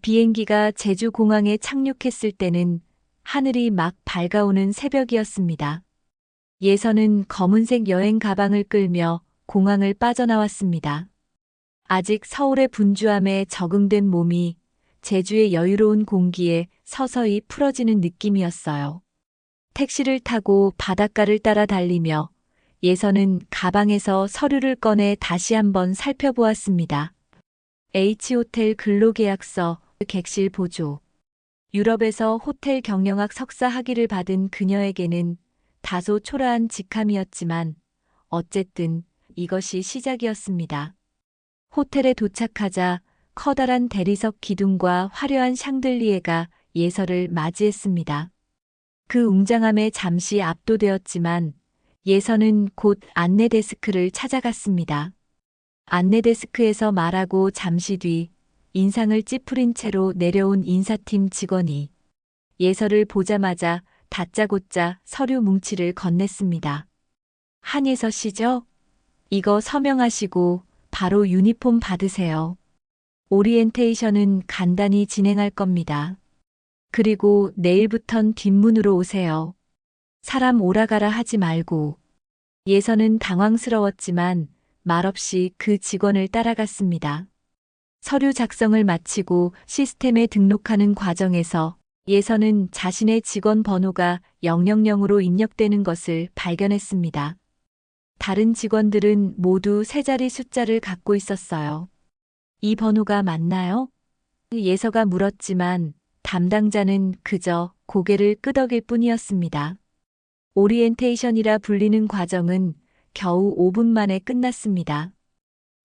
비행기가 제주 공항에 착륙했을 때는 하늘이 막 밝아오는 새벽이었습니다. 예선은 검은색 여행 가방을 끌며 공항을 빠져나왔습니다. 아직 서울의 분주함에 적응된 몸이 제주의 여유로운 공기에 서서히 풀어지는 느낌이었어요. 택시를 타고 바닷가를 따라 달리며 예선은 가방에서 서류를 꺼내 다시 한번 살펴보았습니다. H호텔 근로계약서, 객실 보조. 유럽에서 호텔 경영학 석사 학위를 받은 그녀에게는 다소 초라한 직함이었지만 어쨌든 이것이 시작이었습니다. 호텔에 도착하자 커다란 대리석 기둥과 화려한 샹들리에가 예서를 맞이했습니다. 그 웅장함에 잠시 압도되었지만 예서는 곧 안내 데스크를 찾아갔습니다. 안내 데스크에서 말하고 잠시 뒤 인상을 찌푸린 채로 내려온 인사팀 직원이 예서를 보자마자 다짜고짜 서류 뭉치를 건넸습니다. 한예서 씨죠? 이거 서명하시고 바로 유니폼 받으세요. 오리엔테이션은 간단히 진행할 겁니다. 그리고 내일부턴 뒷문으로 오세요. 사람 오라가라 하지 말고. 예서는 당황스러웠지만 말없이 그 직원을 따라갔습니다. 서류 작성을 마치고 시스템에 등록하는 과정에서 예서는 자신의 직원 번호가 000으로 입력되는 것을 발견했습니다. 다른 직원들은 모두 세 자리 숫자를 갖고 있었어요. 이 번호가 맞나요? 예서가 물었지만 담당자는 그저 고개를 끄덕일 뿐이었습니다. 오리엔테이션이라 불리는 과정은 겨우 5분 만에 끝났습니다.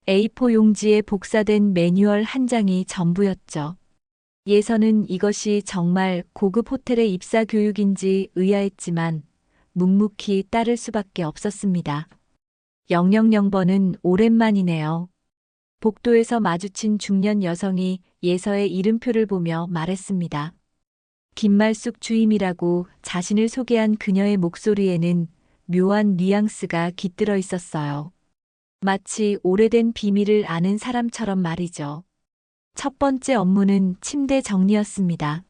A4 용지에 복사된 매뉴얼 한 장이 전부였죠. 예서는 이것이 정말 고급 호텔의 입사 교육인지 의아했지만 묵묵히 따를 수밖에 없었습니다. 000번은 오랜만이네요. 복도에서 마주친 중년 여성이 예서의 이름표를 보며 말했습니다. 김말숙 주임이라고 자신을 소개한 그녀의 목소리에는 묘한 뉘앙스가 깃들어 있었어요. 마치 오래된 비밀을 아는 사람처럼 말이죠. 첫 번째 업무는 침대 정리였습니다.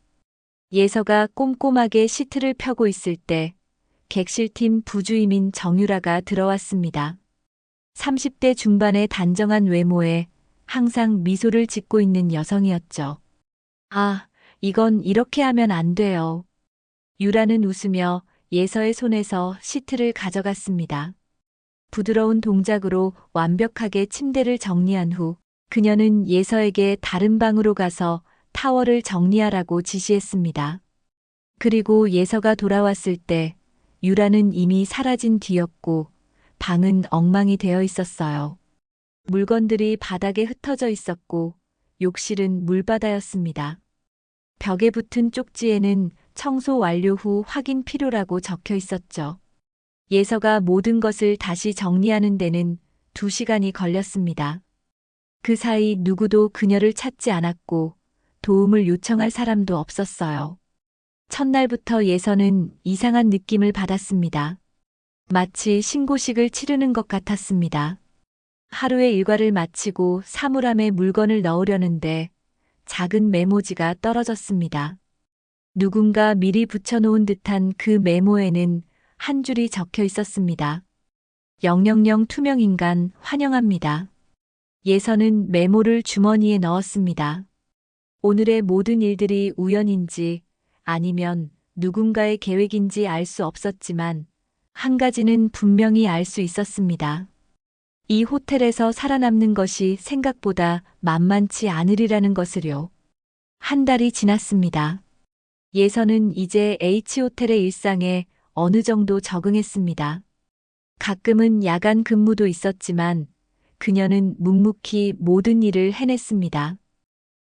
예서가 꼼꼼하게 시트를 펴고 있을 때 객실팀 부주임인 정유라가 들어왔습니다. 30대 중반의 단정한 외모에 항상 미소를 짓고 있는 여성이었죠. 아, 이건 이렇게 하면 안 돼요. 유라는 웃으며 예서의 손에서 시트를 가져갔습니다. 부드러운 동작으로 완벽하게 침대를 정리한 후 그녀는 예서에게 다른 방으로 가서 타월을 정리하라고 지시했습니다. 그리고 예서가 돌아왔을 때 유라는 이미 사라진 뒤였고 방은 엉망이 되어 있었어요. 물건들이 바닥에 흩어져 있었고 욕실은 물바다였습니다. 벽에 붙은 쪽지에는 청소 완료 후 확인 필요라고 적혀 있었죠. 예서가 모든 것을 다시 정리하는 데는 2시간이 걸렸습니다. 그 사이 누구도 그녀를 찾지 않았고 도움을 요청할 사람도 없었어요. 첫날부터 예서는 이상한 느낌을 받았습니다. 마치 신고식을 치르는 것 같았습니다. 하루의 일과를 마치고 사물함에 물건을 넣으려는데 작은 메모지가 떨어졌습니다. 누군가 미리 붙여놓은 듯한 그 메모에는 한 줄이 적혀 있었습니다. 000 투명인간 환영합니다. 예서는 메모를 주머니에 넣었습니다. 오늘의 모든 일들이 우연인지 아니면 누군가의 계획인지 알 수 없었지만 한 가지는 분명히 알 수 있었습니다. 이 호텔에서 살아남는 것이 생각보다 만만치 않으리라는 것을요. 한 달이 지났습니다. 예서는 이제 H호텔의 일상에 어느 정도 적응했습니다. 가끔은 야간 근무도 있었지만 그녀는 묵묵히 모든 일을 해냈습니다.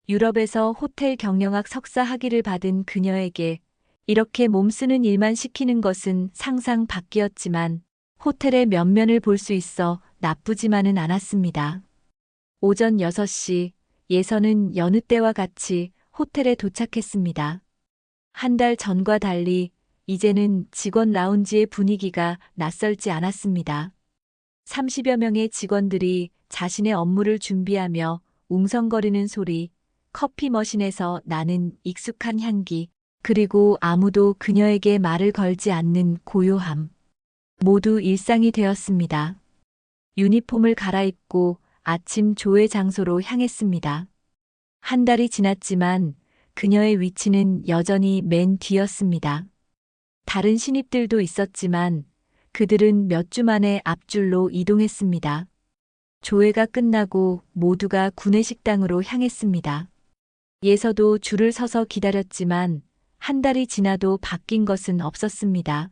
유럽에서 호텔 경영학 석사 학위를 받은 그녀에게 이렇게 몸쓰는 일만 시키는 것은 상상 밖이었지만 호텔의 면면을 볼 수 있어 나쁘지만은 않았습니다. 오전 6시 예서는 여느 때와 같이 호텔에 도착했습니다. 한 달 전과 달리 이제는 직원 라운지의 분위기가 낯설지 않았습니다. 30여 명의 직원들이 자신의 업무를 준비하며 웅성거리는 소리, 커피 머신에서 나는 익숙한 향기, 그리고 아무도 그녀에게 말을 걸지 않는 고요함. 모두 일상이 되었습니다. 유니폼을 갈아입고 아침 조회 장소로 향했습니다. 한 달이 지났지만 그녀의 위치는 여전히 맨 뒤였습니다. 다른 신입들도 있었지만 그들은 몇 주 만에 앞줄로 이동했습니다. 조회가 끝나고 모두가 구내식당으로 향했습니다. 예서도 줄을 서서 기다렸지만 한 달이 지나도 바뀐 것은 없었습니다.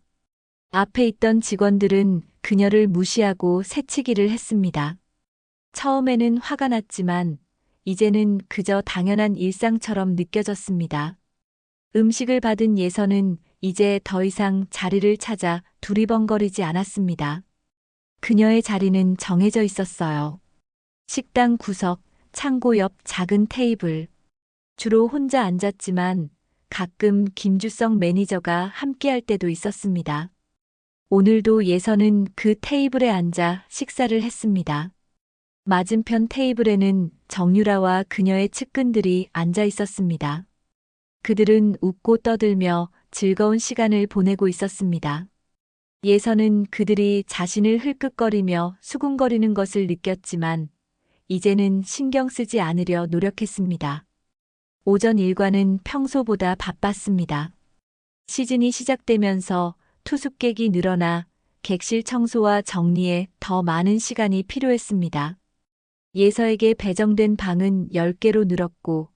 앞에 있던 직원들은 그녀를 무시하고 새치기를 했습니다. 처음에는 화가 났지만 이제는 그저 당연한 일상처럼 느껴졌습니다. 음식을 받은 예서는 이제 더 이상 자리를 찾아 두리번거리지 않았습니다. 그녀의 자리는 정해져 있었어요. 식당 구석, 창고 옆 작은 테이블. 주로 혼자 앉았지만 가끔 김주성 매니저가 함께할 때도 있었습니다. 오늘도 예서는 그 테이블에 앉아 식사를 했습니다. 맞은편 테이블에는 정유라와 그녀의 측근들이 앉아 있었습니다. 그들은 웃고 떠들며 즐거운 시간을 보내고 있었습니다. 예서는 그들이 자신을 흘끗거리며 수군거리는 것을 느꼈지만 이제는 신경 쓰지 않으려 노력했습니다. 오전 일과는 평소보다 바빴습니다. 시즌이 시작되면서 투숙객이 늘어나 객실 청소와 정리에 더 많은 시간이 필요했습니다. 예서에게 배정된 방은 10개로 늘었고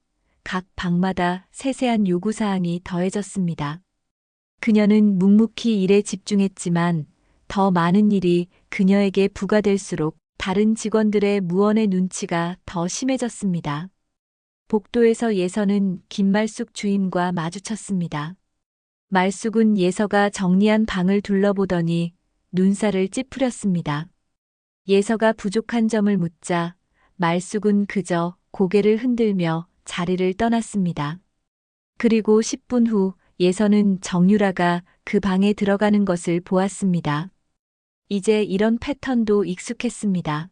각 방마다 세세한 요구사항이 더해졌습니다. 그녀는 묵묵히 일에 집중했지만 더 많은 일이 그녀에게 부과될수록 다른 직원들의 무언의 눈치가 더 심해졌습니다. 복도에서 예서는 김말숙 주임과 마주쳤습니다. 말숙은 예서가 정리한 방을 둘러보더니 눈살을 찌푸렸습니다. 예서가 부족한 점을 묻자 말숙은 그저 고개를 흔들며 자리를 떠났습니다. 그리고 10분 후 예서는 정유라가 그 방에 들어가는 것을 보았습니다. 이제 이런 패턴도 익숙했습니다.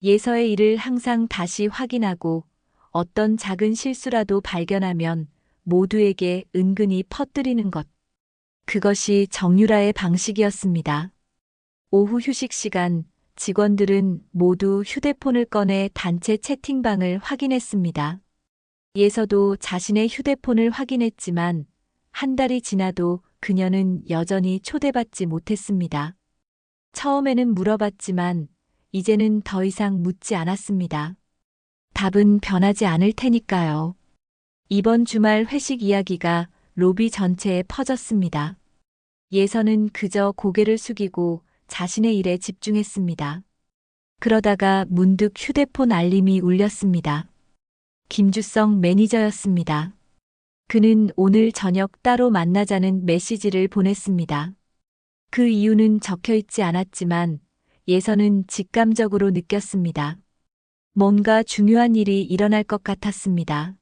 예서의 일을 항상 다시 확인하고 어떤 작은 실수라도 발견하면 모두에게 은근히 퍼뜨리는 것. 그것이 정유라의 방식이었습니다. 오후 휴식 시간, 직원들은 모두 휴대폰을 꺼내 단체 채팅방을 확인했습니다. 예서도 자신의 휴대폰을 확인했지만 한 달이 지나도 그녀는 여전히 초대받지 못했습니다. 처음에는 물어봤지만 이제는 더 이상 묻지 않았습니다. 답은 변하지 않을 테니까요. 이번 주말 회식 이야기가 로비 전체에 퍼졌습니다. 예서는 그저 고개를 숙이고 자신의 일에 집중했습니다. 그러다가 문득 휴대폰 알림이 울렸습니다. 김주성 매니저였습니다. 그는 오늘 저녁 따로 만나자는 메시지를 보냈습니다. 그 이유는 적혀 있지 않았지만 예서는 직감적으로 느꼈습니다. 뭔가 중요한 일이 일어날 것 같았습니다.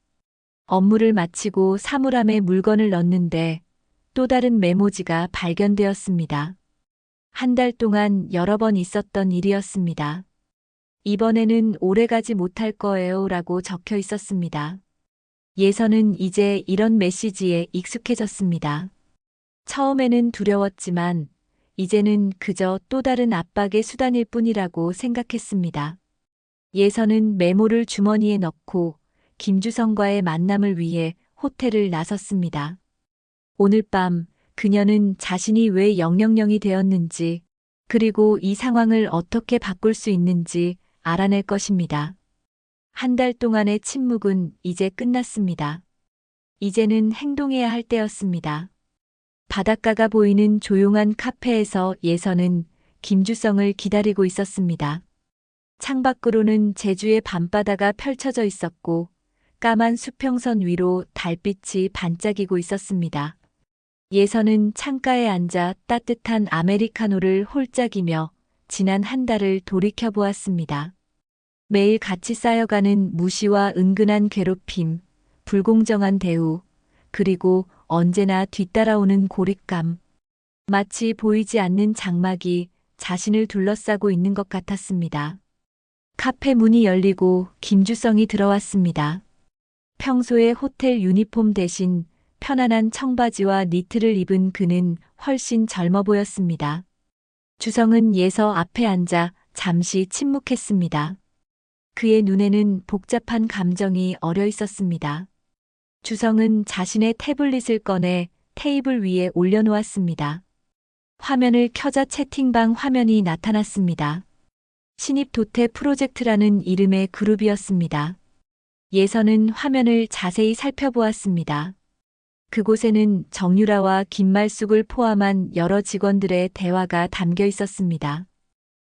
업무를 마치고 사물함에 물건을 넣는데 또 다른 메모지가 발견되었습니다. 한 달 동안 여러 번 있었던 일이었습니다. 이번에는 오래가지 못할 거예요 라고 적혀 있었습니다. 예서는 이제 이런 메시지에 익숙해졌습니다. 처음에는 두려웠지만 이제는 그저 또 다른 압박의 수단일 뿐이라고 생각했습니다. 예서는 메모를 주머니에 넣고 김주성과의 만남을 위해 호텔을 나섰습니다. 오늘 밤 그녀는 자신이 왜 000이 되었는지 그리고 이 상황을 어떻게 바꿀 수 있는지 알아낼 것입니다. 한 달 동안의 침묵은 이제 끝났습니다. 이제는 행동해야 할 때였습니다. 바닷가가 보이는 조용한 카페에서 예서는 김주성을 기다리고 있었습니다. 창밖으로는 제주의 밤바다가 펼쳐져 있었고 까만 수평선 위로 달빛이 반짝이고 있었습니다. 예서는 창가에 앉아 따뜻한 아메리카노를 홀짝이며 지난 한 달을 돌이켜보았습니다. 매일 같이 쌓여가는 무시와 은근한 괴롭힘, 불공정한 대우, 그리고 언제나 뒤따라오는 고립감. 마치 보이지 않는 장막이 자신을 둘러싸고 있는 것 같았습니다. 카페 문이 열리고 김주성이 들어왔습니다. 평소에 호텔 유니폼 대신 편안한 청바지와 니트를 입은 그는 훨씬 젊어 보였습니다. 주성은 예서 앞에 앉아 잠시 침묵했습니다. 그의 눈에는 복잡한 감정이 어려 있었습니다. 주성은 자신의 태블릿을 꺼내 테이블 위에 올려놓았습니다. 화면을 켜자 채팅방 화면이 나타났습니다. 신입 도태 프로젝트라는 이름의 그룹이었습니다. 예서는 화면을 자세히 살펴보았습니다. 그곳에는 정유라와 김말숙을 포함한 여러 직원들의 대화가 담겨 있었습니다.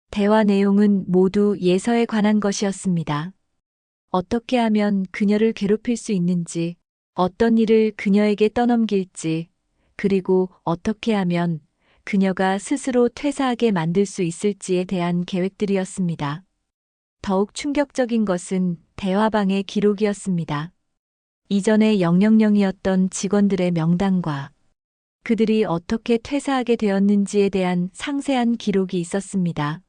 대화 내용은 모두 예서에 관한 것이었습니다. 어떻게 하면 그녀를 괴롭힐 수 있는지, 어떤 일을 그녀에게 떠넘길지, 그리고 어떻게 하면 그녀가 스스로 퇴사하게 만들 수 있을지에 대한 계획들이었습니다. 더욱 충격적인 것은 대화방의 기록이었습니다. 이전에 000이었던 직원들의 명단과 그들이 어떻게 퇴사하게 되었는지에 대한 상세한 기록이 있었습니다.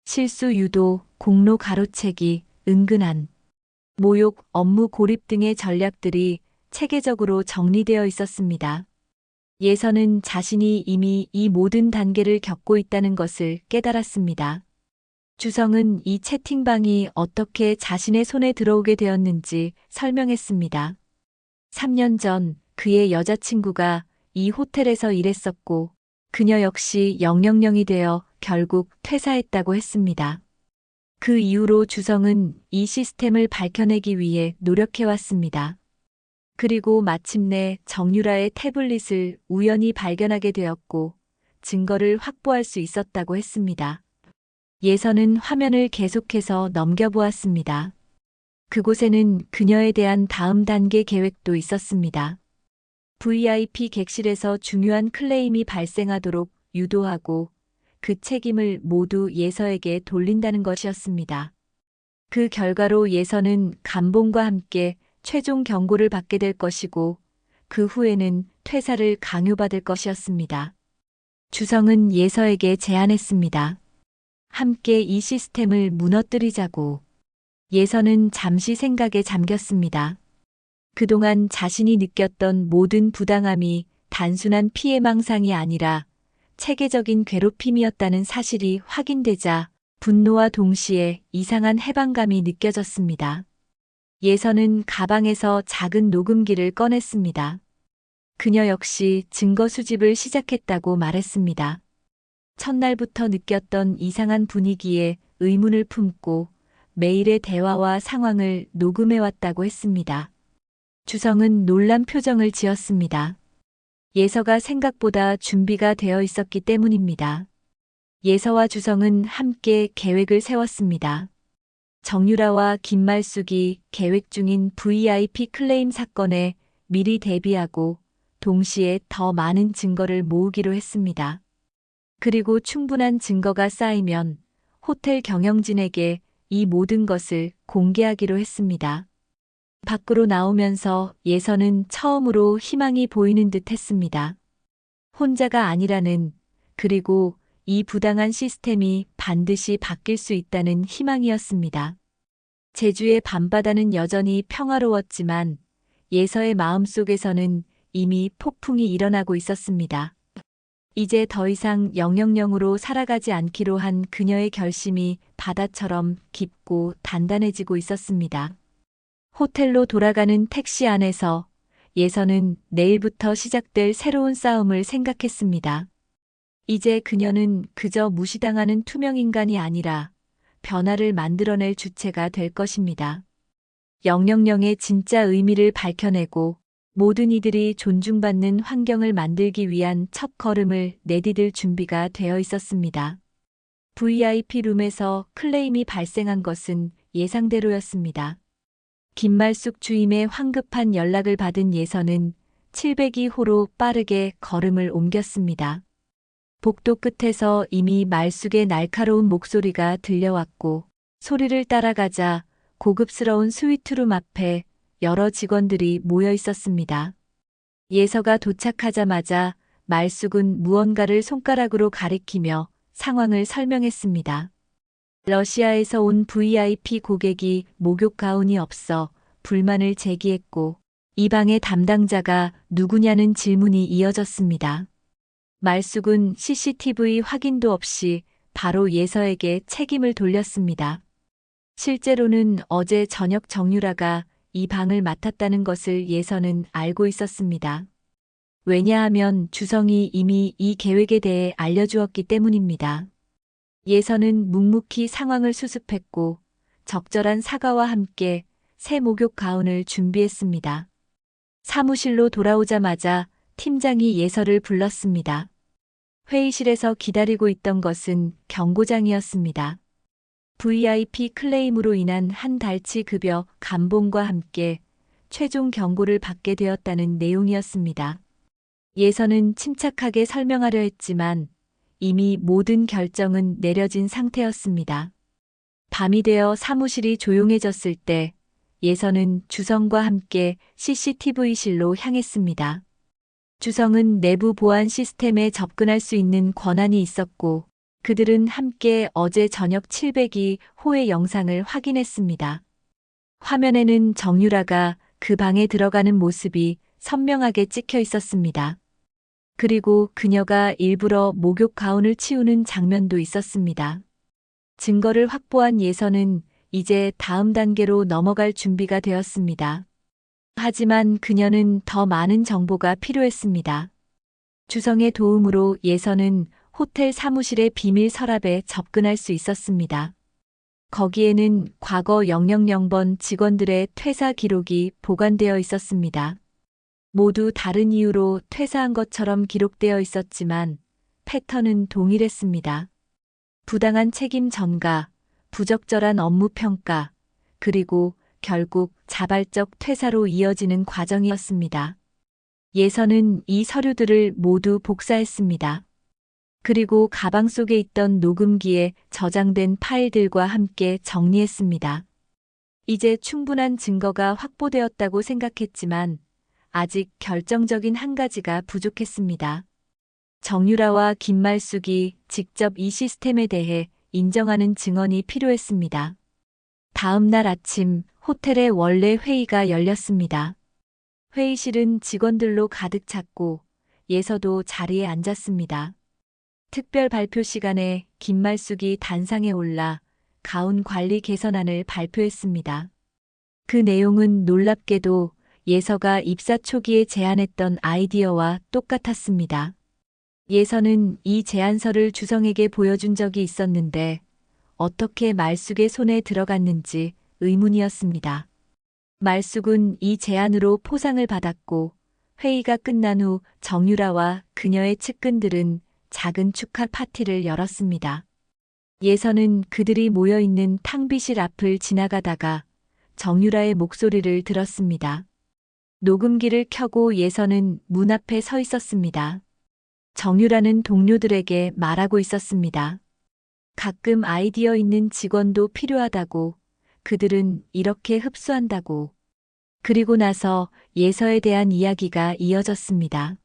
실수 유도, 공로 가로채기, 은근한, 모욕, 업무 고립 등의 전략들이 체계적으로 정리되어 있었습니다. 예서는 자신이 이미 이 모든 단계를 겪고 있다는 것을 깨달았습니다. 주성은 이 채팅방이 어떻게 자신의 손에 들어오게 되었는지 설명했습니다. 3년 전 그의 여자친구가 이 호텔에서 일했었고 그녀 역시 000이 되어 결국 퇴사했다고 했습니다. 그 이후로 주성은 이 시스템을 밝혀내기 위해 노력해왔습니다. 그리고 마침내 정유라의 태블릿을 우연히 발견하게 되었고 증거를 확보할 수 있었다고 했습니다. 예서는 화면을 계속해서 넘겨보았습니다. 그곳에는 그녀에 대한 다음 단계 계획도 있었습니다. VIP 객실에서 중요한 클레임이 발생하도록 유도하고 그 책임을 모두 예서에게 돌린다는 것이었습니다. 그 결과로 예서는 감봉과 함께 최종 경고를 받게 될 것이고 그 후에는 퇴사를 강요받을 것이었습니다. 주성은 예서에게 제안했습니다. 함께 이 시스템을 무너뜨리자고. 예서는 잠시 생각에 잠겼습니다. 그동안 자신이 느꼈던 모든 부당함이 단순한 피해망상이 아니라 체계적인 괴롭힘이었다는 사실이 확인되자 분노와 동시에 이상한 해방감이 느껴졌습니다. 예서는 가방에서 작은 녹음기를 꺼냈습니다. 그녀 역시 증거 수집을 시작했다고 말했습니다. 첫날부터 느꼈던 이상한 분위기에 의문을 품고 매일의 대화와 상황을 녹음해왔다고 했습니다. 주성은 놀란 표정을 지었습니다. 예서가 생각보다 준비가 되어 있었기 때문입니다. 예서와 주성은 함께 계획을 세웠습니다. 정유라와 김말숙이 계획 중인 VIP 클레임 사건에 미리 대비하고 동시에 더 많은 증거를 모으기로 했습니다. 그리고 충분한 증거가 쌓이면 호텔 경영진에게 이 모든 것을 공개하기로 했습니다. 밖으로 나오면서 예서는 처음으로 희망이 보이는 듯 했습니다. 혼자가 아니라는, 그리고 이 부당한 시스템이 반드시 바뀔 수 있다는 희망이었습니다. 제주의 밤바다는 여전히 평화로웠지만 예서의 마음속에서는 이미 폭풍이 일어나고 있었습니다. 이제 더 이상 000으로 살아가지 않기로 한 그녀의 결심이 바다처럼 깊고 단단해지고 있었습니다. 호텔로 돌아가는 택시 안에서 예서는 내일부터 시작될 새로운 싸움을 생각했습니다. 이제 그녀는 그저 무시당하는 투명인간이 아니라 변화를 만들어낼 주체가 될 것입니다. 000의 진짜 의미를 밝혀내고 모든 이들이 존중받는 환경을 만들기 위한 첫 걸음을 내디딜 준비가 되어 있었습니다. VIP 룸에서 클레임이 발생한 것은 예상대로였습니다. 김말숙 주임의 황급한 연락을 받은 예서는 702호로 빠르게 걸음을 옮겼습니다. 복도 끝에서 이미 말숙의 날카로운 목소리가 들려왔고 소리를 따라가자 고급스러운 스위트룸 앞에 여러 직원들이 모여 있었습니다. 예서가 도착하자마자 말숙은 무언가를 손가락으로 가리키며 상황을 설명했습니다. 러시아에서 온 VIP 고객이 목욕 가운이 없어 불만을 제기했고 이 방의 담당자가 누구냐는 질문이 이어졌습니다. 말숙은 CCTV 확인도 없이 바로 예서에게 책임을 돌렸습니다. 실제로는 어제 저녁 정유라가 이 방을 맡았다는 것을 예서는 알고 있었습니다. 왜냐하면 주성이 이미 이 계획에 대해 알려주었기 때문입니다. 예서는 묵묵히 상황을 수습했고 적절한 사과와 함께 새 목욕 가운을 준비했습니다. 사무실로 돌아오자마자 팀장이 예서를 불렀습니다. 회의실에서 기다리고 있던 것은 경고장이었습니다. VIP 클레임으로 인한 한 달치 급여 감봉과 함께 최종 경고를 받게 되었다는 내용이었습니다. 예서는 침착하게 설명하려 했지만 이미 모든 결정은 내려진 상태였습니다. 밤이 되어 사무실이 조용해졌을 때 예서는 주성과 함께 CCTV실로 향했습니다. 주성은 내부 보안 시스템에 접근할 수 있는 권한이 있었고 그들은 함께 어제 저녁 702호의 영상을 확인했습니다. 화면에는 정유라가 그 방에 들어가는 모습이 선명하게 찍혀 있었습니다. 그리고 그녀가 일부러 목욕 가운을 치우는 장면도 있었습니다. 증거를 확보한 예서는 이제 다음 단계로 넘어갈 준비가 되었습니다. 하지만 그녀는 더 많은 정보가 필요했습니다. 주성의 도움으로 예서는 호텔 사무실의 비밀 서랍에 접근할 수 있었습니다. 거기에는 과거 000번 직원들의 퇴사 기록이 보관되어 있었습니다. 모두 다른 이유로 퇴사한 것처럼 기록되어 있었지만 패턴은 동일했습니다. 부당한 책임 전가, 부적절한 업무 평가, 그리고 결국 자발적 퇴사로 이어지는 과정이었습니다. 예서는 이 서류들을 모두 복사했습니다. 그리고 가방 속에 있던 녹음기에 저장된 파일들과 함께 정리했습니다. 이제 충분한 증거가 확보되었다고 생각했지만 아직 결정적인 한 가지가 부족했습니다. 정유라와 김말숙이 직접 이 시스템에 대해 인정하는 증언이 필요했습니다. 다음 날 아침 호텔의 원래 회의가 열렸습니다. 회의실은 직원들로 가득 찼고 예서도 자리에 앉았습니다. 특별 발표 시간에 김말숙이 단상에 올라 가운 관리 개선안을 발표했습니다. 그 내용은 놀랍게도 예서가 입사 초기에 제안했던 아이디어와 똑같았습니다. 예서는 이 제안서를 주성에게 보여준 적이 있었는데 어떻게 말숙의 손에 들어갔는지 의문이었습니다. 말숙은 이 제안으로 포상을 받았고 회의가 끝난 후 정유라와 그녀의 측근들은 작은 축하 파티를 열었습니다. 예서는 그들이 모여있는 탕비실 앞을 지나가다가 정유라의 목소리를 들었습니다. 녹음기를 켜고 예서는 문 앞에 서 있었습니다. 정유라는 동료들에게 말하고 있었습니다. 가끔 아이디어 있는 직원도 필요하다고, 그들은 이렇게 흡수한다고. 그리고 나서 예서에 대한 이야기가 이어졌습니다.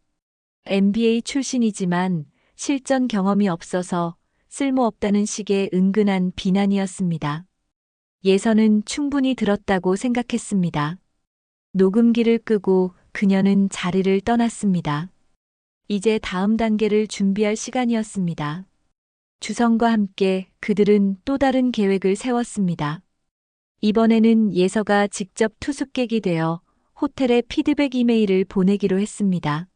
MBA 출신이지만 실전 경험이 없어서 쓸모없다는 식의 은근한 비난이었습니다. 예서는 충분히 들었다고 생각했습니다. 녹음기를 끄고 그녀는 자리를 떠났습니다. 이제 다음 단계를 준비할 시간이었습니다. 주성과 함께 그들은 또 다른 계획을 세웠습니다. 이번에는 예서가 직접 투숙객이 되어 호텔에 피드백 이메일을 보내기로 했습니다.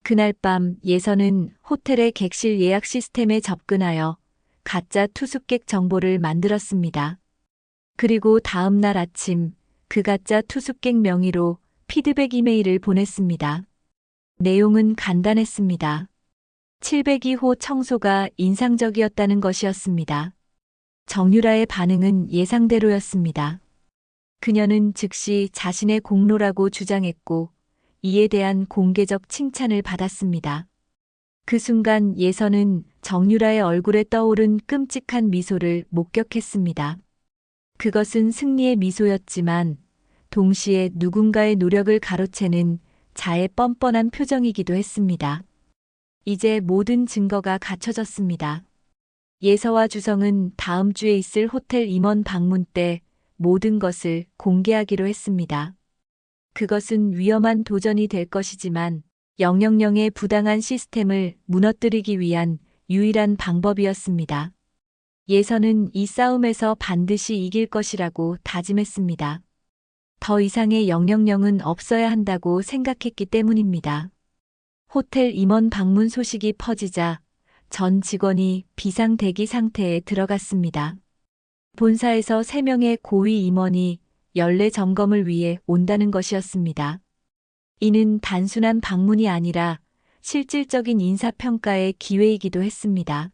그날 밤 예서는 호텔의 객실 예약 시스템에 접근하여 가짜 투숙객 정보를 만들었습니다. 그리고 다음 날 아침 그 가짜 투숙객 명의로 피드백 이메일을 보냈습니다. 내용은 간단했습니다. 702호 청소가 인상적이었다는 것이었습니다. 정유라의 반응은 예상대로였습니다. 그녀는 즉시 자신의 공로라고 주장했고 이에 대한 공개적 칭찬을 받았습니다. 그 순간 예서는 정유라의 얼굴에 떠오른 끔찍한 미소를 목격했습니다. 그것은 승리의 미소였지만 동시에 누군가의 노력을 가로채는 자의 뻔뻔한 표정이기도 했습니다. 이제 모든 증거가 갖춰졌습니다. 예서와 주성은 다음 주에 있을 호텔 임원 방문 때 모든 것을 공개하기로 했습니다. 그것은 위험한 도전이 될 것이지만 000의 부당한 시스템을 무너뜨리기 위한 유일한 방법이었습니다. 예선은 이 싸움에서 반드시 이길 것이라고 다짐했습니다. 더 이상의 000은 없어야 한다고 생각했기 때문입니다. 호텔 임원 방문 소식이 퍼지자 전 직원이 비상 대기 상태에 들어갔습니다. 본사에서 3명의 고위 임원이 연례 점검을 위해 온다는 것이었습니다. 이는 단순한 방문이 아니라 실질적인 인사평가의 기회이기도 했습니다.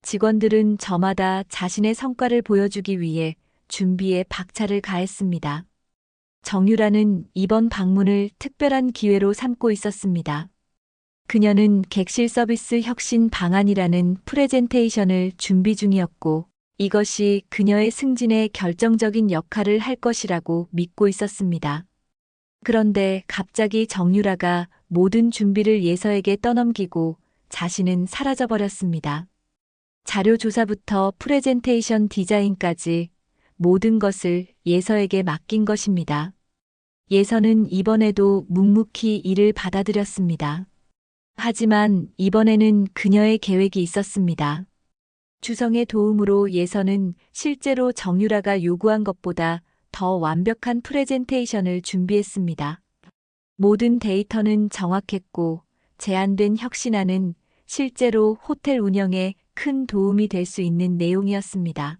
직원들은 저마다 자신의 성과를 보여주기 위해 준비에 박차를 가했습니다. 정유라는 이번 방문을 특별한 기회로 삼고 있었습니다. 그녀는 객실 서비스 혁신 방안이라는 프레젠테이션을 준비 중이었고 이것이 그녀의 승진에 결정적인 역할을 할 것이라고 믿고 있었습니다. 그런데 갑자기 정유라가 모든 준비를 예서에게 떠넘기고 자신은 사라져버렸습니다. 자료 조사부터 프레젠테이션 디자인까지 모든 것을 예서에게 맡긴 것입니다. 예서는 이번에도 묵묵히 일을 받아들였습니다. 하지만 이번에는 그녀의 계획이 있었습니다. 주성의 도움으로 예서는 실제로 정유라가 요구한 것보다 더 완벽한 프레젠테이션을 준비했습니다. 모든 데이터는 정확했고 제안된 혁신안은 실제로 호텔 운영에 큰 도움이 될 수 있는 내용이었습니다.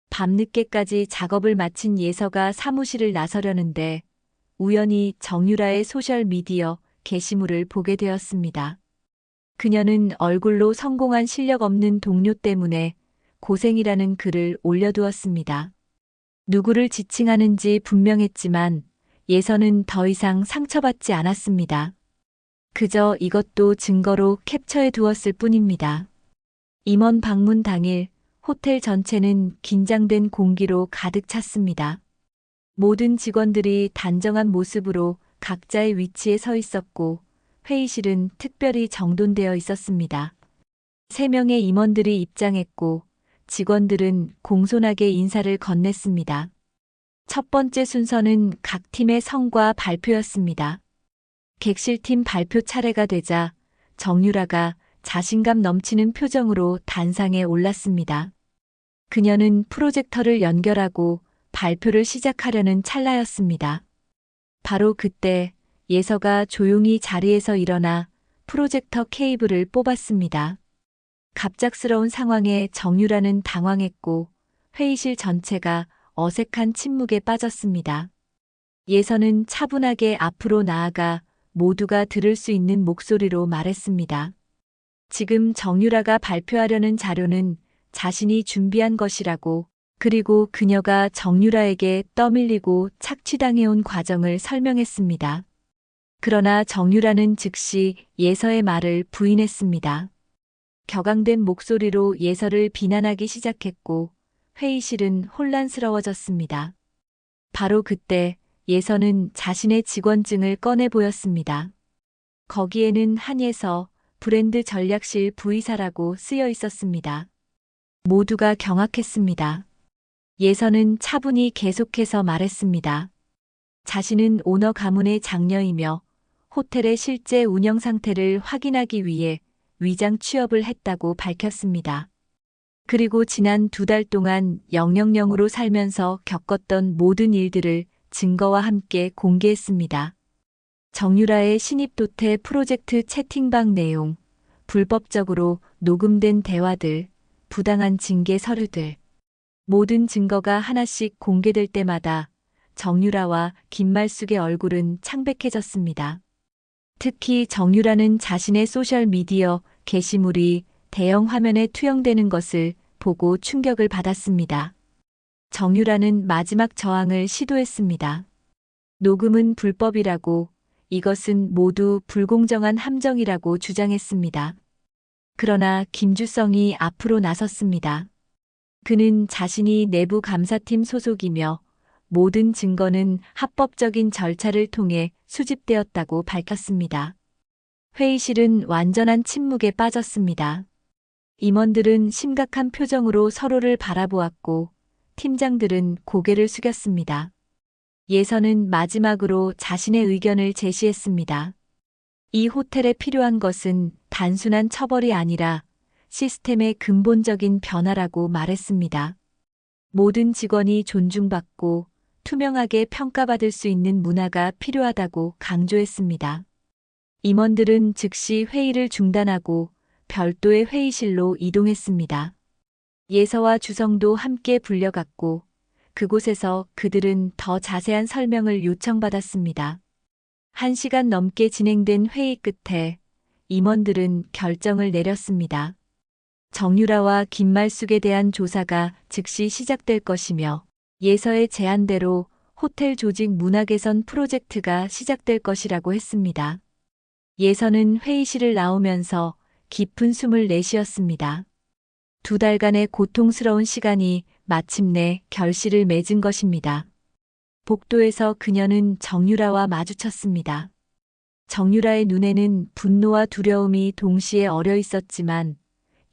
밤늦게까지 작업을 마친 예서가 사무실을 나서려는데 우연히 정유라의 소셜미디어 게시물을 보게 되었습니다. 그녀는 얼굴로 성공한 실력 없는 동료 때문에 고생이라는 글을 올려두었습니다. 누구를 지칭하는지 분명했지만 예서는 더 이상 상처받지 않았습니다. 그저 이것도 증거로 캡처해 두었을 뿐입니다. 임원 방문 당일 호텔 전체는 긴장된 공기로 가득 찼습니다. 모든 직원들이 단정한 모습으로 각자의 위치에 서 있었고 회의실은 특별히 정돈되어 있었습니다. 3명의 임원들이 입장했고 직원들은 공손하게 인사를 건넸습니다. 첫 번째 순서는 각 팀의 성과 발표였습니다. 객실팀 발표 차례가 되자 정유라가 자신감 넘치는 표정으로 단상에 올랐습니다. 그녀는 프로젝터를 연결하고 발표를 시작하려는 찰나였습니다. 바로 그때 예서가 조용히 자리에서 일어나 프로젝터 케이블을 뽑았습니다. 갑작스러운 상황에 정유라는 당황했고 회의실 전체가 어색한 침묵에 빠졌습니다. 예서는 차분하게 앞으로 나아가 모두가 들을 수 있는 목소리로 말했습니다. 지금 정유라가 발표하려는 자료는 자신이 준비한 것이라고, 그리고 그녀가 정유라에게 떠밀리고 착취당해온 과정을 설명했습니다. 그러나 정유라는 즉시 예서의 말을 부인했습니다. 격앙된 목소리로 예서를 비난하기 시작했고 회의실은 혼란스러워졌습니다. 바로 그때 예서는 자신의 직원증을 꺼내 보였습니다. 거기에는 한예서 브랜드 전략실 부이사라고 쓰여 있었습니다. 모두가 경악했습니다. 예서는 차분히 계속해서 말했습니다. 자신은 오너 가문의 장녀이며 호텔의 실제 운영 상태를 확인하기 위해 위장 취업을 했다고 밝혔습니다. 그리고 지난 2달 동안 000으로 살면서 겪었던 모든 일들을 증거와 함께 공개했습니다. 정유라의 신입도태 프로젝트 채팅방 내용, 불법적으로 녹음된 대화들, 부당한 징계 서류들. 모든 증거가 하나씩 공개될 때마다 정유라와 김말숙의 얼굴은 창백해졌습니다. 특히 정유라는 자신의 소셜미디어 게시물이 대형 화면에 투영되는 것을 보고 충격을 받았습니다. 정유라는 마지막 저항을 시도했습니다. 녹음은 불법이라고, 이것은 모두 불공정한 함정이라고 주장했습니다. 그러나 김주성이 앞으로 나섰습니다. 그는 자신이 내부 감사팀 소속이며 모든 증거는 합법적인 절차를 통해 수집되었다고 밝혔습니다. 회의실은 완전한 침묵에 빠졌습니다. 임원들은 심각한 표정으로 서로를 바라보았고 팀장들은 고개를 숙였습니다. 예선은 마지막으로 자신의 의견을 제시했습니다. 이 호텔에 필요한 것은 단순한 처벌이 아니라 시스템의 근본적인 변화라고 말했습니다. 모든 직원이 존중받고 투명하게 평가받을 수 있는 문화가 필요하다고 강조했습니다. 임원들은 즉시 회의를 중단하고 별도의 회의실로 이동했습니다. 예서와 주성도 함께 불려갔고 그곳에서 그들은 더 자세한 설명을 요청받았습니다. 1시간 넘게 진행된 회의 끝에 임원들은 결정을 내렸습니다. 정유라와 김말숙에 대한 조사가 즉시 시작될 것이며 예서의 제안대로 호텔 조직 문화 개선 프로젝트가 시작될 것이라고 했습니다. 예서는 회의실을 나오면서 깊은 숨을 내쉬었습니다. 2달간의 고통스러운 시간이 마침내 결실을 맺은 것입니다. 복도에서 그녀는 정유라와 마주쳤습니다. 정유라의 눈에는 분노와 두려움이 동시에 어려 있었지만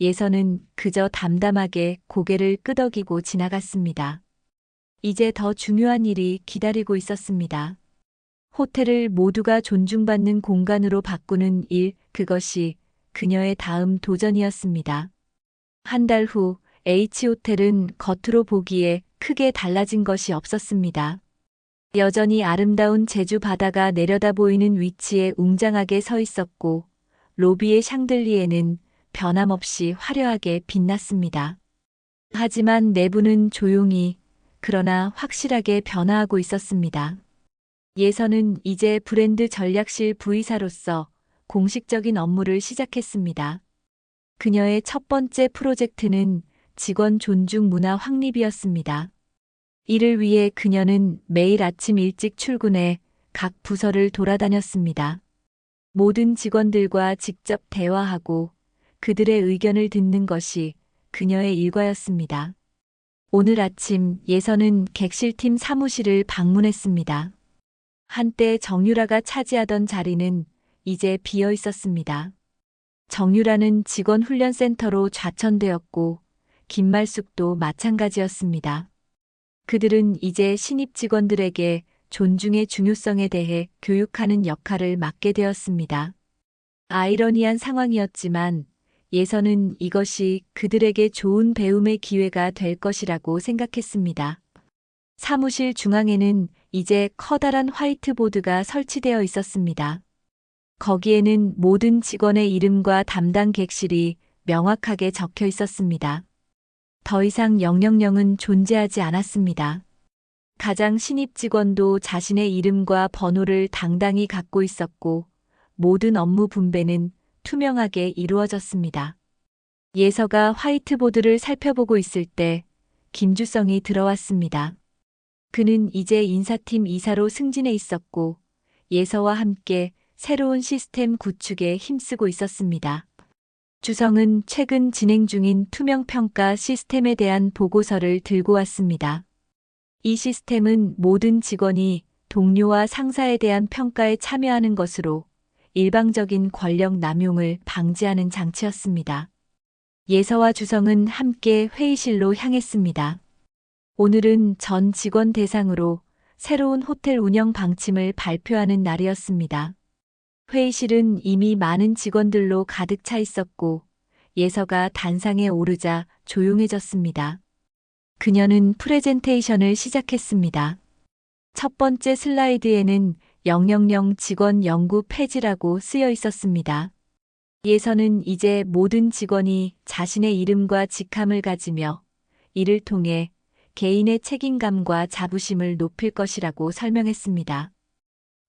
예서는 그저 담담하게 고개를 끄덕이고 지나갔습니다. 이제 더 중요한 일이 기다리고 있었습니다. 호텔을 모두가 존중받는 공간으로 바꾸는 일, 그것이 그녀의 다음 도전이었습니다. 1달 후 H호텔은 겉으로 보기에 크게 달라진 것이 없었습니다. 여전히 아름다운 제주 바다가 내려다 보이는 위치에 웅장하게 서 있었고 로비의 샹들리에는 변함없이 화려하게 빛났습니다. 하지만 내부는 조용히 그러나 확실하게 변화하고 있었습니다. 예선은 이제 브랜드 전략실 부이사로서 공식적인 업무를 시작했습니다. 그녀의 첫 번째 프로젝트는 직원 존중 문화 확립이었습니다. 이를 위해 그녀는 매일 아침 일찍 출근해 각 부서를 돌아다녔습니다. 모든 직원들과 직접 대화하고 그들의 의견을 듣는 것이 그녀의 일과였습니다. 오늘 아침 예선은 객실팀 사무실을 방문했습니다. 한때 정유라가 차지하던 자리는 이제 비어 있었습니다. 정유라는 직원 훈련센터로 좌천되었고 김말숙도 마찬가지였습니다. 그들은 이제 신입 직원들에게 존중의 중요성에 대해 교육하는 역할을 맡게 되었습니다. 아이러니한 상황이었지만 예선은 이것이 그들에게 좋은 배움의 기회가 될 것이라고 생각했습니다. 사무실 중앙에는 이제 커다란 화이트보드가 설치되어 있었습니다. 거기에는 모든 직원의 이름과 담당 객실이 명확하게 적혀 있었습니다. 더 이상 000은 존재하지 않았습니다. 가장 신입 직원도 자신의 이름과 번호를 당당히 갖고 있었고 모든 업무 분배는 투명하게 이루어졌습니다. 예서가 화이트보드를 살펴보고 있을 때 김주성이 들어왔습니다. 그는 이제 인사팀 이사로 승진해 있었고 예서와 함께 새로운 시스템 구축에 힘쓰고 있었습니다. 주성은 최근 진행 중인 투명평가 시스템에 대한 보고서를 들고 왔습니다. 이 시스템은 모든 직원이 동료와 상사에 대한 평가에 참여하는 것으로 일방적인 권력 남용을 방지하는 장치였습니다. 예서와 주성은 함께 회의실로 향했습니다. 오늘은 전 직원 대상으로 새로운 호텔 운영 방침을 발표하는 날이었습니다. 회의실은 이미 많은 직원들로 가득 차 있었고 예서가 단상에 오르자 조용해졌습니다. 그녀는 프레젠테이션을 시작했습니다. 첫 번째 슬라이드에는 000 직원 영구 폐지라고 쓰여 있었습니다. 예서는 이제 모든 직원이 자신의 이름과 직함을 가지며 이를 통해 개인의 책임감과 자부심을 높일 것이라고 설명했습니다.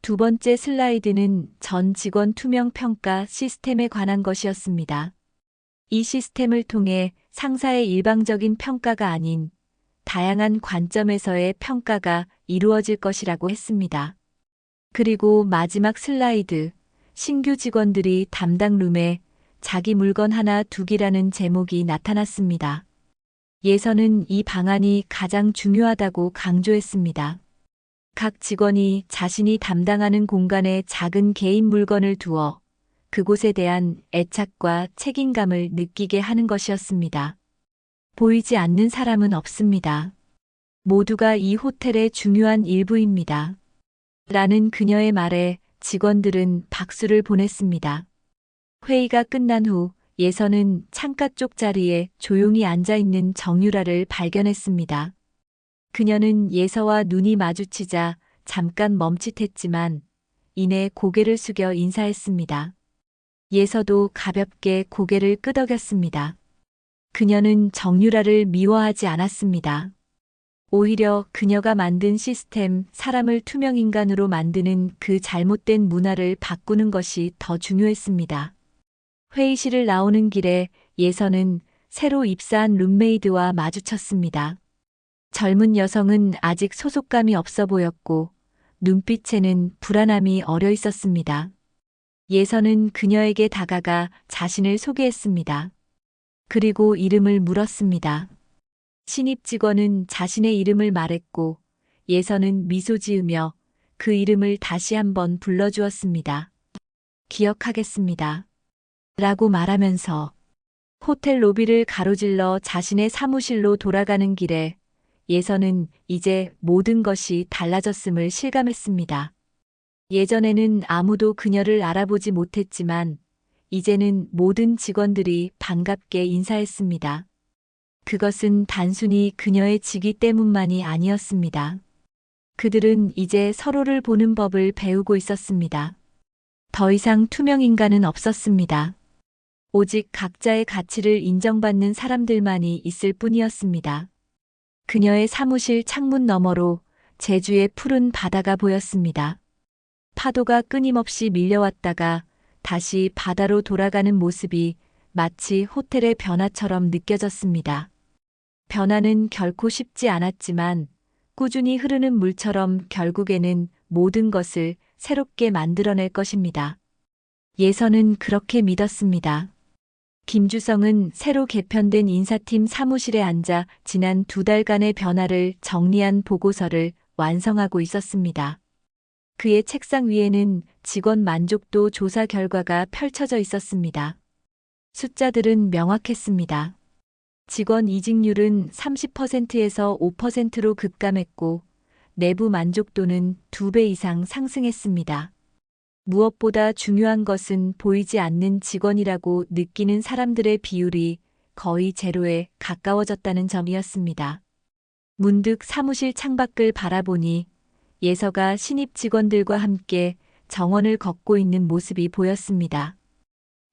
두 번째 슬라이드는 전 직원 투명 평가 시스템에 관한 것이었습니다. 이 시스템을 통해 상사의 일방적인 평가가 아닌 다양한 관점에서의 평가가 이루어질 것이라고 했습니다. 그리고 마지막 슬라이드, 신규 직원들이 담당 룸에 자기 물건 하나 두기라는 제목이 나타났습니다. 예서는 이 방안이 가장 중요하다고 강조했습니다. 각 직원이 자신이 담당하는 공간에 작은 개인 물건을 두어 그곳에 대한 애착과 책임감을 느끼게 하는 것이었습니다. 보이지 않는 사람은 없습니다. 모두가 이 호텔의 중요한 일부입니다. 라는 그녀의 말에 직원들은 박수를 보냈습니다. 회의가 끝난 후 예선은 창가 쪽 자리에 조용히 앉아 있는 정유라를 발견했습니다. 그녀는 예서와 눈이 마주치자 잠깐 멈칫했지만 이내 고개를 숙여 인사했습니다. 예서도 가볍게 고개를 끄덕였습니다. 그녀는 정유라를 미워하지 않았습니다. 오히려 그녀가 만든 시스템, 사람을 투명인간으로 만드는 그 잘못된 문화를 바꾸는 것이 더 중요했습니다. 회의실을 나오는 길에 예서는 새로 입사한 룸메이드와 마주쳤습니다. 젊은 여성은 아직 소속감이 없어 보였고 눈빛에는 불안함이 어려 있었습니다. 예서는 그녀에게 다가가 자신을 소개했습니다. 그리고 이름을 물었습니다. 신입 직원은 자신의 이름을 말했고 예서는 미소 지으며 그 이름을 다시 한번 불러주었습니다. 기억하겠습니다. 라고 말하면서 호텔 로비를 가로질러 자신의 사무실로 돌아가는 길에 예서는 이제 모든 것이 달라졌음을 실감했습니다. 예전에는 아무도 그녀를 알아보지 못했지만 이제는 모든 직원들이 반갑게 인사했습니다. 그것은 단순히 그녀의 직위 때문만이 아니었습니다. 그들은 이제 서로를 보는 법을 배우고 있었습니다. 더 이상 투명인간은 없었습니다. 오직 각자의 가치를 인정받는 사람들만이 있을 뿐이었습니다. 그녀의 사무실 창문 너머로 제주의 푸른 바다가 보였습니다. 파도가 끊임없이 밀려왔다가 다시 바다로 돌아가는 모습이 마치 호텔의 변화처럼 느껴졌습니다. 변화는 결코 쉽지 않았지만 꾸준히 흐르는 물처럼 결국에는 모든 것을 새롭게 만들어낼 것입니다. 예선은 그렇게 믿었습니다. 김주성은 새로 개편된 인사팀 사무실에 앉아 지난 2달간의 변화를 정리한 보고서를 완성하고 있었습니다. 그의 책상 위에는 직원 만족도 조사 결과가 펼쳐져 있었습니다. 숫자들은 명확했습니다. 직원 이직률은 30%에서 5%로 급감했고 내부 만족도는 2배 이상 상승했습니다. 무엇보다 중요한 것은 보이지 않는 직원이라고 느끼는 사람들의 비율이 거의 제로에 가까워졌다는 점이었습니다. 문득 사무실 창밖을 바라보니 예서가 신입 직원들과 함께 정원을 걷고 있는 모습이 보였습니다.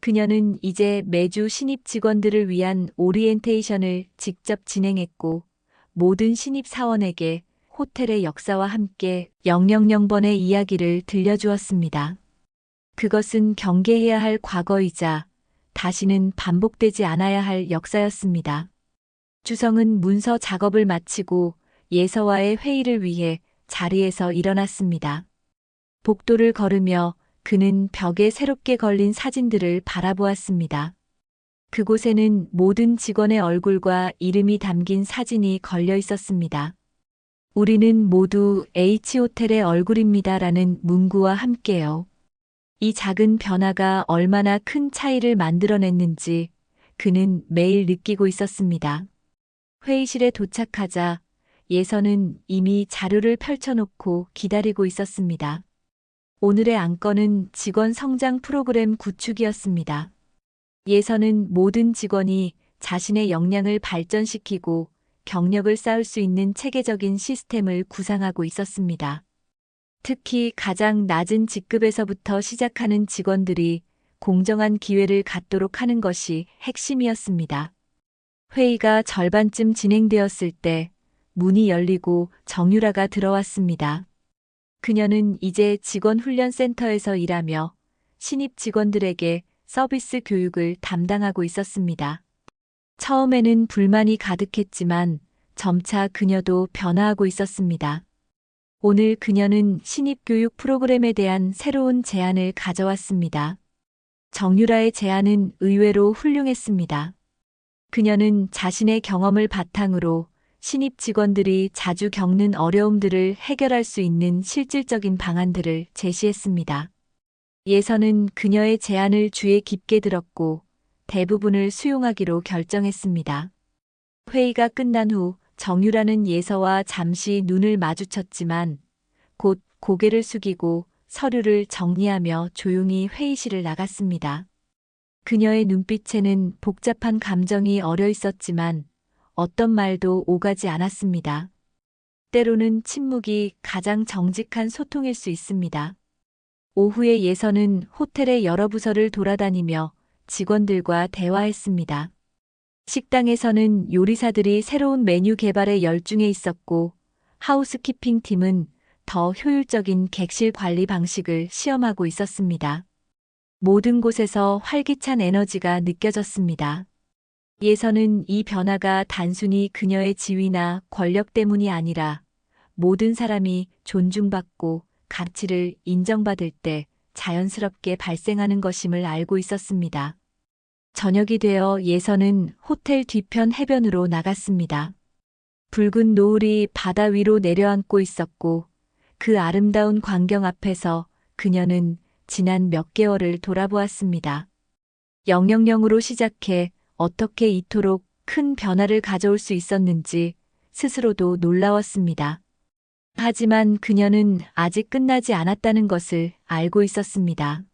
그녀는 이제 매주 신입 직원들을 위한 오리엔테이션을 직접 진행했고 모든 신입 사원에게 호텔의 역사와 함께 000번의 이야기를 들려주었습니다. 그것은 경계해야 할 과거이자 다시는 반복되지 않아야 할 역사였습니다. 주성은 문서 작업을 마치고 예서와의 회의를 위해 자리에서 일어났습니다. 복도를 걸으며 그는 벽에 새롭게 걸린 사진들을 바라보았습니다. 그곳에는 모든 직원의 얼굴과 이름이 담긴 사진이 걸려 있었습니다. 우리는 모두 H호텔의 얼굴입니다라는 문구와 함께요. 이 작은 변화가 얼마나 큰 차이를 만들어냈는지 그는 매일 느끼고 있었습니다. 회의실에 도착하자 예서는 이미 자료를 펼쳐놓고 기다리고 있었습니다. 오늘의 안건은 직원 성장 프로그램 구축이었습니다. 예서는 모든 직원이 자신의 역량을 발전시키고 경력을 쌓을 수 있는 체계적인 시스템을 구상하고 있었습니다. 특히 가장 낮은 직급에서부터 시작하는 직원들이 공정한 기회를 갖도록 하는 것이 핵심이었습니다. 회의가 절반쯤 진행되었을 때 문이 열리고 정유라가 들어왔습니다. 그녀는 이제 직원훈련센터에서 일하며 신입 직원들에게 서비스 교육을 담당하고 있었습니다. 처음에는 불만이 가득했지만 점차 그녀도 변화하고 있었습니다. 오늘 그녀는 신입 교육 프로그램에 대한 새로운 제안을 가져왔습니다. 정유라의 제안은 의외로 훌륭했습니다. 그녀는 자신의 경험을 바탕으로 신입 직원들이 자주 겪는 어려움들을 해결할 수 있는 실질적인 방안들을 제시했습니다. 예서는 그녀의 제안을 귀에 깊게 들었고 대부분을 수용하기로 결정했습니다. 회의가 끝난 후 정유라는 예서와 잠시 눈을 마주쳤지만 곧 고개를 숙이고 서류를 정리하며 조용히 회의실을 나갔습니다. 그녀의 눈빛에는 복잡한 감정이 어려 있었지만 어떤 말도 오가지 않았습니다. 때로는 침묵이 가장 정직한 소통일 수 있습니다. 오후에 예서는 호텔의 여러 부서를 돌아다니며 직원들과 대화했습니다. 식당에서는 요리사들이 새로운 메뉴 개발에 열중해 있었고, 하우스키핑 팀은 더 효율적인 객실 관리 방식을 시험하고 있었습니다. 모든 곳에서 활기찬 에너지가 느껴졌습니다. 예서는 이 변화가 단순히 그녀의 지위나 권력 때문이 아니라 모든 사람이 존중받고 가치를 인정받을 때 자연스럽게 발생하는 것임을 알고 있었습니다. 저녁이 되어 예서는 호텔 뒤편 해변으로 나갔습니다. 붉은 노을이 바다 위로 내려앉고 있었고 그 아름다운 광경 앞에서 그녀는 지난 몇 개월을 돌아보았습니다. 000으로 시작해 어떻게 이토록 큰 변화를 가져올 수 있었는지 스스로도 놀라웠습니다. 하지만 그녀는 아직 끝나지 않았다는 것을 알고 있었습니다.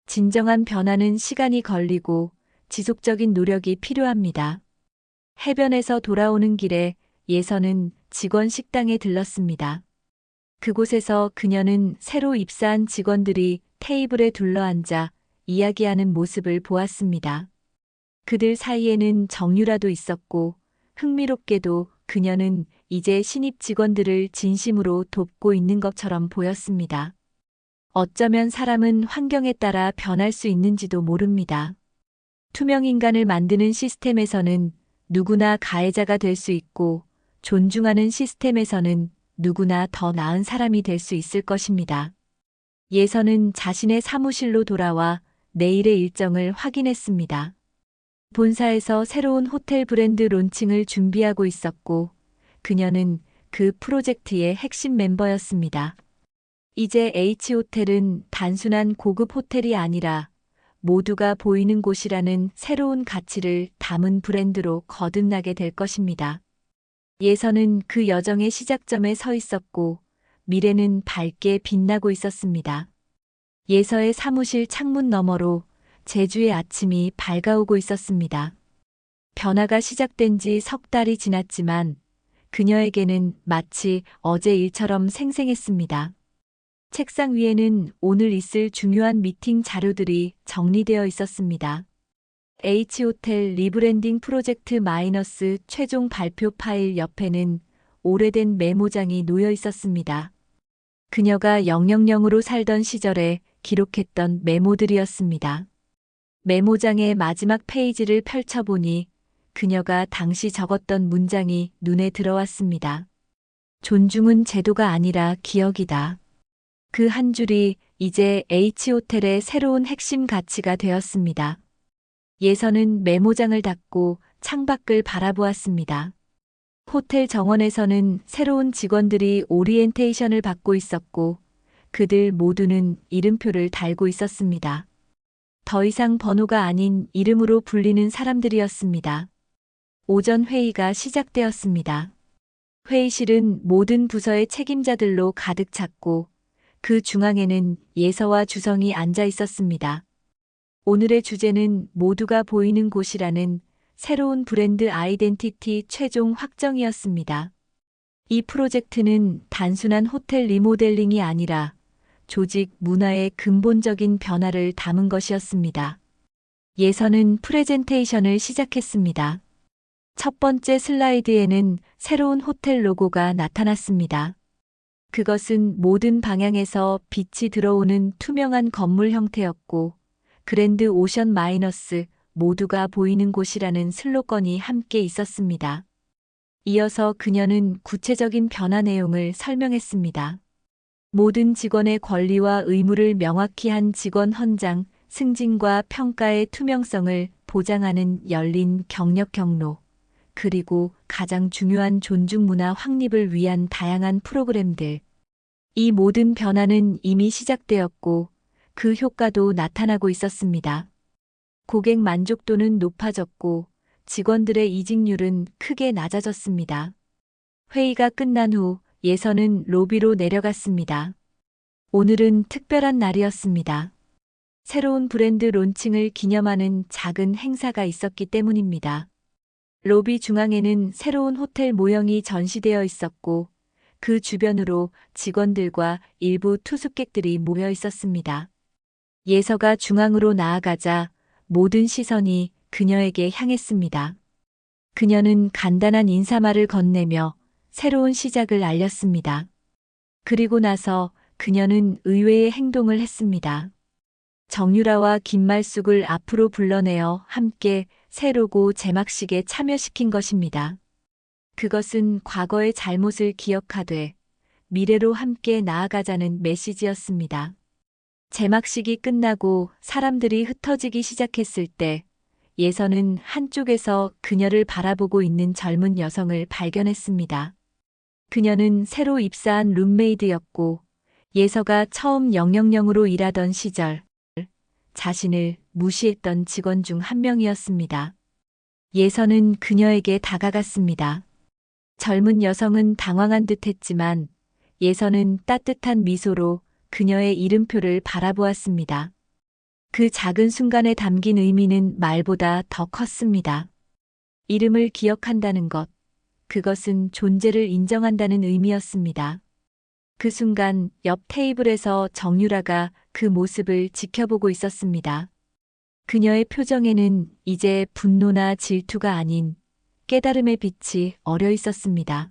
진정한 변화는 시간이 걸리고 지속적인 노력이 필요합니다. 해변에서 돌아오는 길에 예서는 직원 식당에 들렀습니다. 그곳에서 그녀는 새로 입사한 직원들이 테이블에 둘러앉아 이야기하는 모습을 보았습니다. 그들 사이에는 정유라도 있었고 흥미롭게도 그녀는 이제 신입 직원들을 진심으로 돕고 있는 것처럼 보였습니다. 어쩌면 사람은 환경에 따라 변할 수 있는지도 모릅니다. 투명 인간을 만드는 시스템에서는 누구나 가해자가 될 수 있고 존중하는 시스템에서는 누구나 더 나은 사람이 될 수 있을 것입니다. 예서는 자신의 사무실로 돌아와 내일의 일정을 확인했습니다. 본사에서 새로운 호텔 브랜드 론칭을 준비하고 있었고 그녀는 그 프로젝트의 핵심 멤버였습니다. 이제 H호텔은 단순한 고급 호텔이 아니라 모두가 보이는 곳이라는 새로운 가치를 담은 브랜드로 거듭나게 될 것입니다. 예서는 그 여정의 시작점에 서 있었고 미래는 밝게 빛나고 있었습니다. 예서의 사무실 창문 너머로 제주의 아침이 밝아오고 있었습니다. 변화가 시작된 지 석 달이 지났지만 그녀에게는 마치 어제 일처럼 생생했습니다. 책상 위에는 오늘 있을 중요한 미팅 자료들이 정리되어 있었습니다. H호텔 리브랜딩 프로젝트 마이너스 최종 발표 파일 옆에는 오래된 메모장이 놓여 있었습니다. 그녀가 000으로 살던 시절에 기록했던 메모들이었습니다. 메모장의 마지막 페이지를 펼쳐보니 그녀가 당시 적었던 문장이 눈에 들어왔습니다. 존중은 제도가 아니라 기억이다. 그 한 줄이 이제 H호텔의 새로운 핵심 가치가 되었습니다. 예서는 메모장을 닫고 창밖을 바라보았습니다. 호텔 정원에서는 새로운 직원들이 오리엔테이션을 받고 있었고 그들 모두는 이름표를 달고 있었습니다. 더 이상 번호가 아닌 이름으로 불리는 사람들이었습니다. 오전 회의가 시작되었습니다. 회의실은 모든 부서의 책임자들로 가득 찼고 그 중앙에는 예서와 주성이 앉아 있었습니다. 오늘의 주제는 모두가 보이는 곳이라는 새로운 브랜드 아이덴티티 최종 확정이었습니다. 이 프로젝트는 단순한 호텔 리모델링이 아니라 조직 문화의 근본적인 변화를 담은 것이었습니다. 예서는 프레젠테이션을 시작했습니다. 첫 번째 슬라이드에는 새로운 호텔 로고가 나타났습니다. 그것은 모든 방향에서 빛이 들어오는 투명한 건물 형태였고 그랜드 오션 마이너스 모두가 보이는 곳이라는 슬로건이 함께 있었습니다. 이어서 그녀는 구체적인 변화 내용을 설명했습니다. 모든 직원의 권리와 의무를 명확히 한 직원 헌장, 승진과 평가의 투명성을 보장하는 열린 경력 경로, 그리고 가장 중요한 존중 문화 확립을 위한 다양한 프로그램들. 이 모든 변화는 이미 시작되었고 그 효과도 나타나고 있었습니다. 고객 만족도는 높아졌고 직원들의 이직률은 크게 낮아졌습니다. 회의가 끝난 후 예서는 로비로 내려갔습니다. 오늘은 특별한 날이었습니다. 새로운 브랜드 론칭을 기념하는 작은 행사가 있었기 때문입니다. 로비 중앙에는 새로운 호텔 모형이 전시되어 있었고 그 주변으로 직원들과 일부 투숙객들이 모여 있었습니다. 예서가 중앙으로 나아가자 모든 시선이 그녀에게 향했습니다. 그녀는 간단한 인사말을 건네며 새로운 시작을 알렸습니다. 그리고 나서 그녀는 의외의 행동을 했습니다. 정유라와 김말숙을 앞으로 불러내어 함께 새 로고 제막식에 참여시킨 것입니다. 그것은 과거의 잘못을 기억하되 미래로 함께 나아가자는 메시지였습니다. 제막식이 끝나고 사람들이 흩어지기 시작했을 때 예서는 한쪽에서 그녀를 바라보고 있는 젊은 여성을 발견했습니다. 그녀는 새로 입사한 룸메이드였고 예서가 처음 000으로 일하던 시절 자신을 무시했던 직원 중 한 명이었습니다. 예서는 그녀에게 다가갔습니다. 젊은 여성은 당황한 듯 했지만 예서는 따뜻한 미소로 그녀의 이름표를 바라보았습니다. 그 작은 순간에 담긴 의미는 말보다 더 컸습니다. 이름을 기억한다는 것, 그것은 존재를 인정한다는 의미였습니다. 그 순간 옆 테이블에서 정유라가 그 모습을 지켜보고 있었습니다. 그녀의 표정에는 이제 분노나 질투가 아닌 깨달음의 빛이 어려 있었습니다.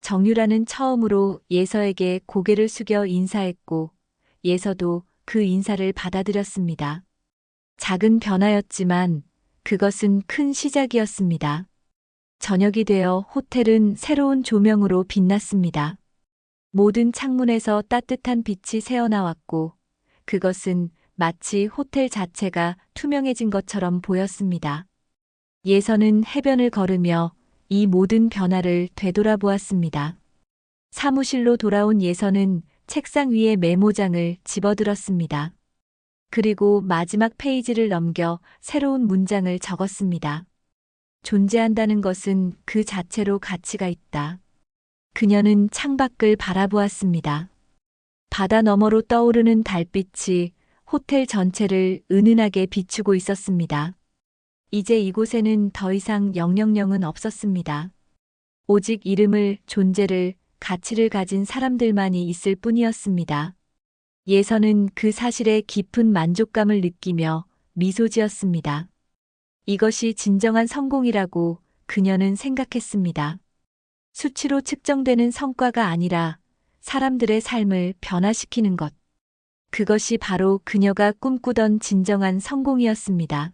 정유라는 처음으로 예서에게 고개를 숙여 인사했고 예서도 그 인사를 받아들였습니다. 작은 변화였지만 그것은 큰 시작이었습니다. 저녁이 되어 호텔은 새로운 조명으로 빛났습니다. 모든 창문에서 따뜻한 빛이 새어나왔고 그것은 마치 호텔 자체가 투명해진 것처럼 보였습니다. 예서는 해변을 걸으며 이 모든 변화를 되돌아보았습니다. 사무실로 돌아온 예서는 책상 위에 메모장을 집어들었습니다. 그리고 마지막 페이지를 넘겨 새로운 문장을 적었습니다. 존재한다는 것은 그 자체로 가치가 있다. 그녀는 창밖을 바라보았습니다. 바다 너머로 떠오르는 달빛이 호텔 전체를 은은하게 비추고 있었습니다. 이제 이곳에는 더 이상 000은 없었습니다. 오직 이름을, 존재를, 가치를 가진 사람들만이 있을 뿐이었습니다. 예서는 그 사실에 깊은 만족감을 느끼며 미소 지었습니다. 이것이 진정한 성공이라고 그녀는 생각했습니다. 수치로 측정되는 성과가 아니라 사람들의 삶을 변화시키는 것. 그것이 바로 그녀가 꿈꾸던 진정한 성공이었습니다.